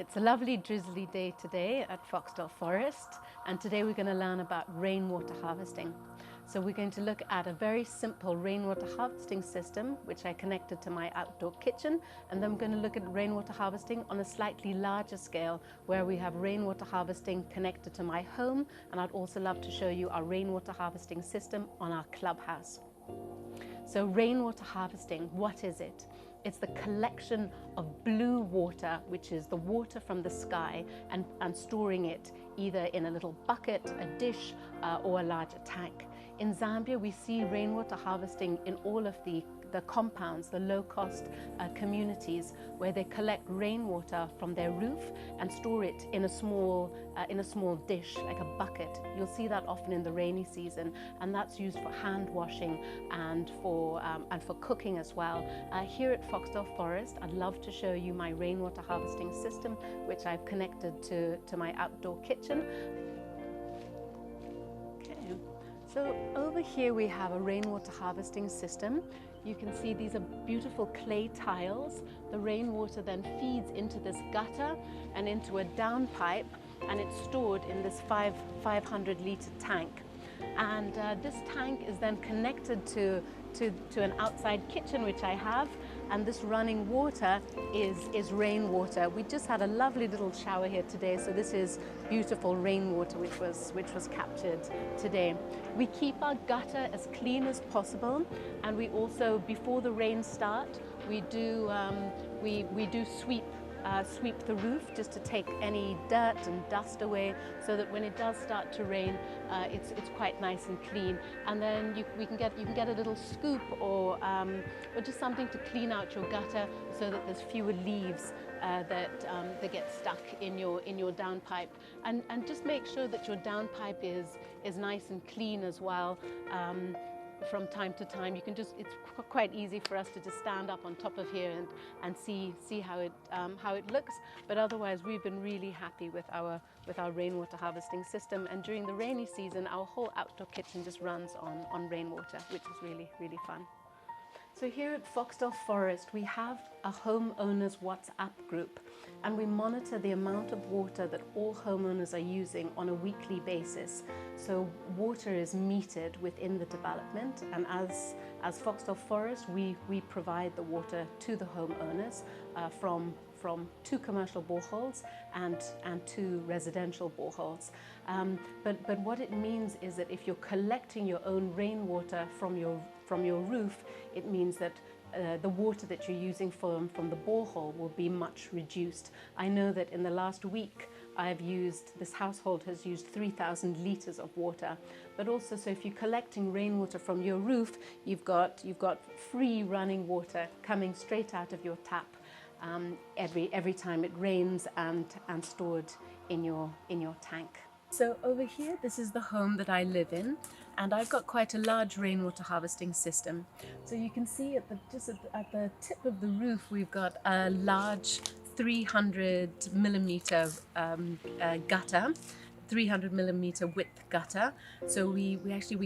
It's a lovely drizzly day today at Foxdale Forest, and today we're going to learn about rainwater harvesting. So we're going to look at a very simple rainwater harvesting system which I connected to my outdoor kitchen, and then we're going to look at rainwater harvesting on a slightly larger scale where we have rainwater harvesting connected to my home, and I'd also love to show you our rainwater harvesting system on our clubhouse. So rainwater harvesting, what is it? It's the collection of blue water, which is the water from the sky, and storing it either in a little bucket, a dish, or a larger tank. In Zambia, we see rainwater harvesting in all of the compounds, the low-cost communities, where they collect rainwater from their roof and store it in a small dish, like a bucket. You'll see that often in the rainy season, and that's used for hand washing and for cooking as well. Here at Foxdale Forest, I'd love to show you my rainwater harvesting system, which I've connected to my outdoor kitchen. Okay. So over here we have a rainwater harvesting system. You can see these are beautiful clay tiles. The rainwater then feeds into this gutter and into a downpipe, and it's stored in this 500-litre tank. And this tank is then connected to an outside kitchen which I have, and this running water is rainwater. We just had a lovely little shower here today, so this is beautiful rainwater which was captured today. We keep our gutter as clean as possible, and we also, before the rain start, we do sweep the roof just to take any dirt and dust away, so that when it does start to rain, it's quite nice and clean. And then you can get a little scoop or just something to clean out your gutter, so that there's fewer leaves that get stuck in your downpipe. And just make sure that your downpipe is nice and clean as well. From time to time, it's quite easy for us to just stand up on top of here and see how it looks. But otherwise, we've been really happy with our rainwater harvesting system. And during the rainy season, our whole outdoor kitchen just runs on rainwater, which is really, really fun. So here at Foxdale Forest, we have a homeowners WhatsApp group, and we monitor the amount of water that all homeowners are using on a weekly basis. So water is metered within the development, and as Foxdale Forest, we provide the water to the homeowners from 2 commercial boreholes and 2 residential boreholes. But what it means is that if you're collecting your own rainwater from your roof, it means that the water that you're using from the borehole will be much reduced. I know that in the last week, this household has used 3,000 litres of water. But also, so if you're collecting rainwater from your roof, you've got free running water coming straight out of your tap every time it rains, and stored in your tank. So over here, this is the home that I live in, and I've got quite a large rainwater harvesting system. So you can see at the tip of the roof, we've got a large 300-millimeter gutter, 300-millimeter width gutter. So we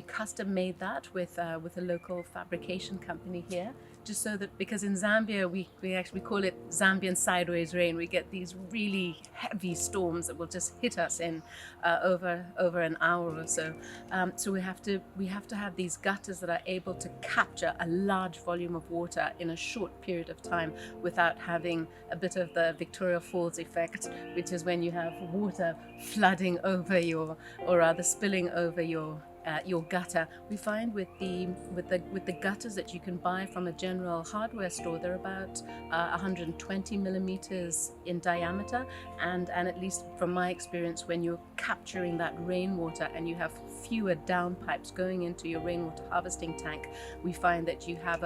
custom made that with a local fabrication company here, just so that, because in Zambia we call it Zambian sideways rain. We get these really heavy storms that will just hit us in over an hour or so. So we have to have these gutters that are able to capture a large volume of water in a short period of time without having a bit of the Victoria Falls effect, which is when you have water flooding over spilling over your gutter. We find with the gutters that you can buy from a general hardware store, they're about 120 millimeters in diameter, and at least from my experience, when you're capturing that rainwater and you have fewer downpipes going into your rainwater harvesting tank, we find that you have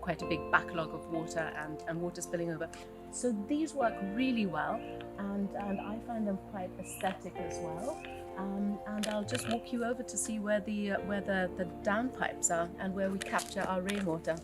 quite a big backlog of water and water spilling over. So these work really well, and I find them quite aesthetic as well. And I'll just walk you over to see where the downpipes are and where we capture our rainwater.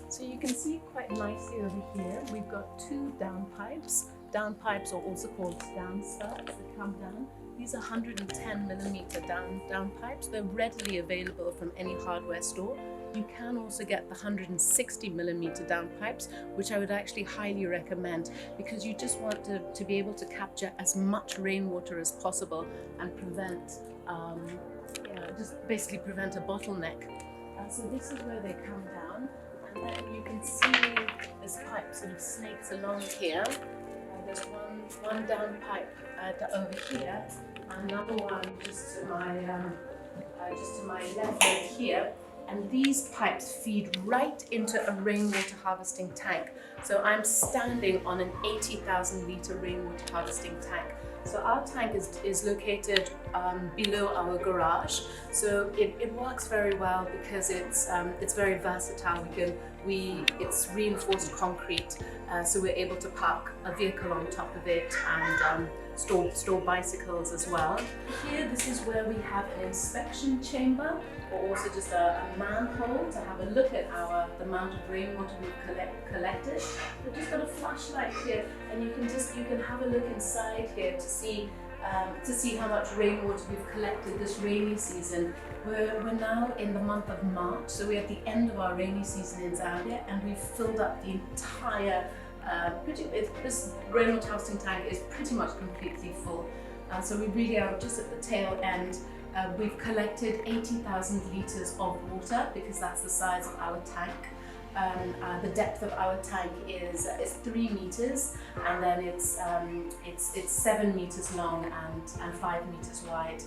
So you can see quite nicely over here, we've got 2 downpipes. Downpipes are also called downspouts that come down. These are 110 millimeter downpipes. They're readily available from any hardware store. You can also get the 160 millimeter downpipes, which I would actually highly recommend, because you just want to be able to capture as much rainwater as possible and prevent, just basically prevent a bottleneck. So this is where they come down, and then you can see this pipe sort of snakes along here. There's one downpipe over here, and another one just to my left right here. And these pipes feed right into a rainwater harvesting tank. So I'm standing on an 80,000 litre rainwater harvesting tank. So our tank is located below our garage. So it works very well because it's very versatile. It's reinforced concrete, so we're able to park a vehicle on top of it and store bicycles as well. Here, this is where we have an inspection chamber, or also just a manhole to have a look at the amount of rainwater we've collected. We've just got a flashlight here, and you can have a look inside here to see how much rainwater we've collected this rainy season. We're now in the month of March, so we're at the end of our rainy season in Zambia, and we've filled up the entire this rainwater harvesting tank is pretty much completely full. So we really are just at the tail end. We've collected 80,000 litres of water because that's the size of our tank. The depth of our tank is 3 meters, and then it's 7 meters long and 5 meters wide.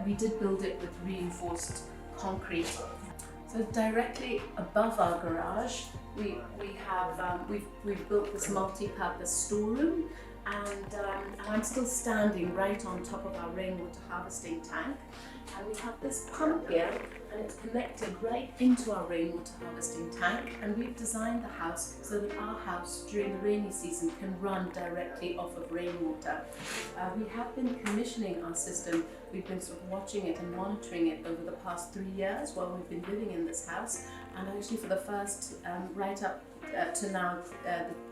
We did build it with reinforced concrete. So directly above our garage, we've built this multi-purpose storeroom, and I'm still standing right on top of our rainwater harvesting tank. And we have this pump here, and it's connected right into our rainwater harvesting tank, and we've designed the house so that our house during the rainy season can run directly off of rainwater. We have been commissioning our system. We've been sort of watching it and monitoring it over the past 3 years while we've been living in this house, and actually for the first right up to now,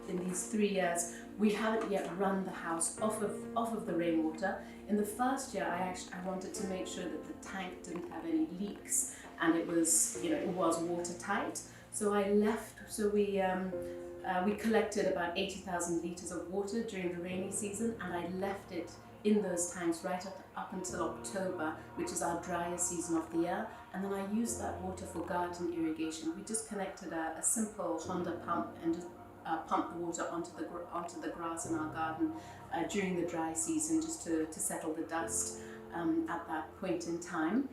in these 3 years, we haven't yet run the house off of the rainwater. In the first year, I wanted to make sure that the tank didn't have any leaks, and it was watertight. So we collected about 80,000 litres of water during the rainy season, and I left it in those tanks right up until October, which is our driest season of the year. And then I used that water for garden irrigation. We just connected a simple Honda pump and just pump the water onto the grass in our garden during the dry season, just to settle the dust at that point in time.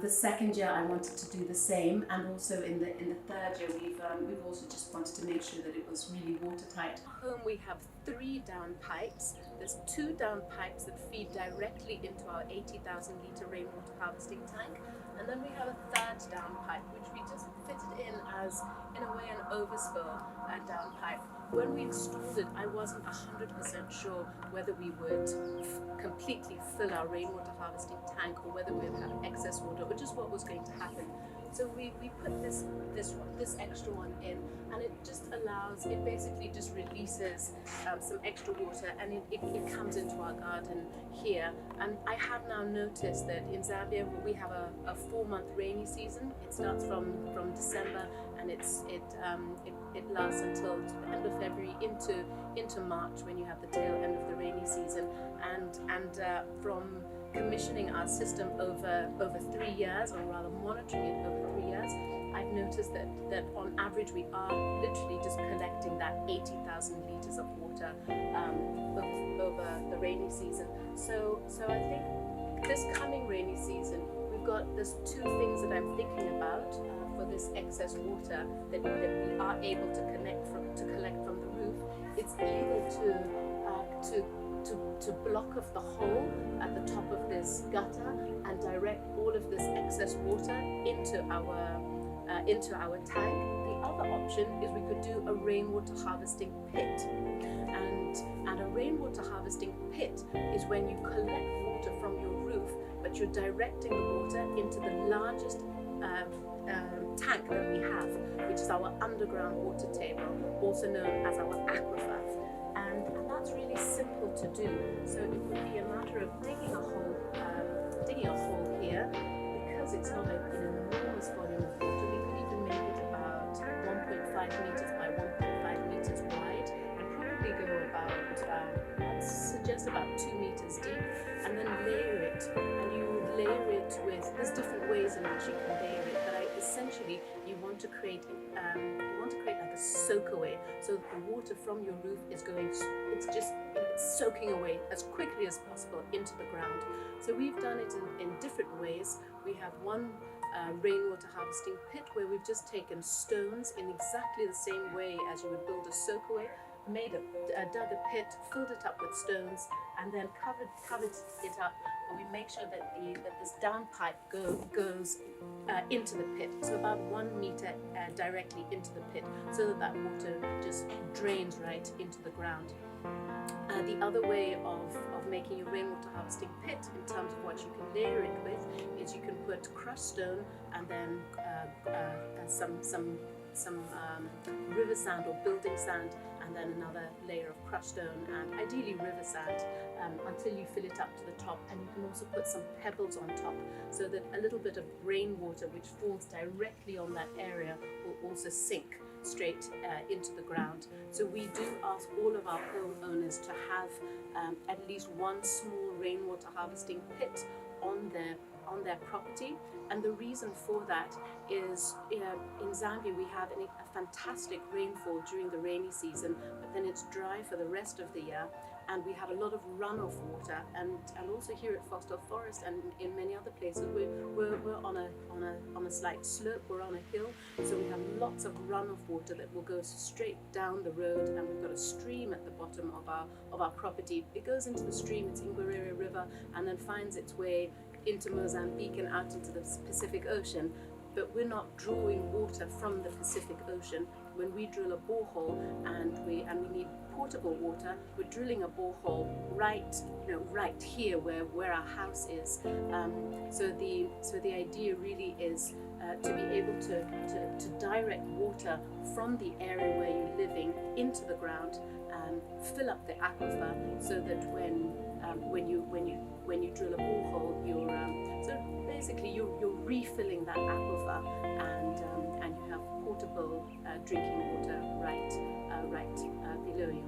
The second year I wanted to do the same, and also in the third year we've also just wanted to make sure that it was really watertight. At home we have 3 down pipes. There's 2 down pipes that feed directly into our 80,000 litre rainwater harvesting tank, and then we have a third down pipe which we just fitted in as, in a way, an overspill down pipe. When we installed it, I wasn't 100% sure whether we would completely fill our rainwater harvesting tank or whether we would have excess water, or just what was going to happen. So we put this extra one in, and it basically just releases some extra water, and it comes into our garden here. And I have now noticed that in Zambia we have a 4-month rainy season. It starts from December, and it lasts until the end of February into March, when you have the tail end of the rainy season. And from commissioning our system over 3 years, or rather monitoring it over 3 years, I've noticed that on average we are literally just collecting that 80,000 litres of water over the rainy season. So I think this coming rainy season, there's 2 things that I'm thinking about for this excess water that we are able to collect from the roof. It's either to block off the hole at the top of this gutter and direct all of this excess water into our tank. The other option is we could do a rainwater harvesting pit, and a rainwater harvesting pit is when you collect water from your roof, but you're directing the water into the largest tank that we have, which is our underground water table, also known as our aquifer. And that's really simple to do. So it would be a matter of digging a hole here, because it's not an enormous volume of water. We could even there's different ways in which you can layer it, but essentially you want to create like a soak away, so that the water from your roof is going, it's soaking away as quickly as possible into the ground. So we've done it in different ways. We have one rainwater harvesting pit where we've just taken stones in exactly the same way as you would build a soakaway, dug a pit, filled it up with stones, and then covered it up. And we make sure that this downpipe goes into the pit, so about 1 meter directly into the pit, so that water just drains right into the ground. The other way of making your rainwater harvesting pit, in terms of what you can layer it with, is you can put crushed stone and then some river sand or building sand, and then another layer of crushed stone and ideally river sand until you fill it up to the top. And you can also put some pebbles on top, so that a little bit of rainwater which falls directly on that area will also sink straight into the ground. So we do ask all of our homeowners to have at least one small rainwater harvesting pit on their property. And the reason for that is in Zambia we have a fantastic rainfall during the rainy season, but then it's dry for the rest of the year, and we have a lot of runoff water, and also here at Foxdale Forest and in many other places we're on a slight slope, we're on a hill, so we have lots of runoff water that will go straight down the road, and we've got a stream at the bottom of our property. It goes into the stream, it's Ingwerere River, and then finds its way into Mozambique and out into the Pacific Ocean. But we're not drawing water from the Pacific Ocean. When we drill a borehole and we need portable water, we're drilling a borehole right here where our house is. So the idea really is to be able to direct water from the area where you're living into the ground, fill up the aquifer, so that when you drill a borehole, you're refilling that aquifer, and you have portable drinking water right below you.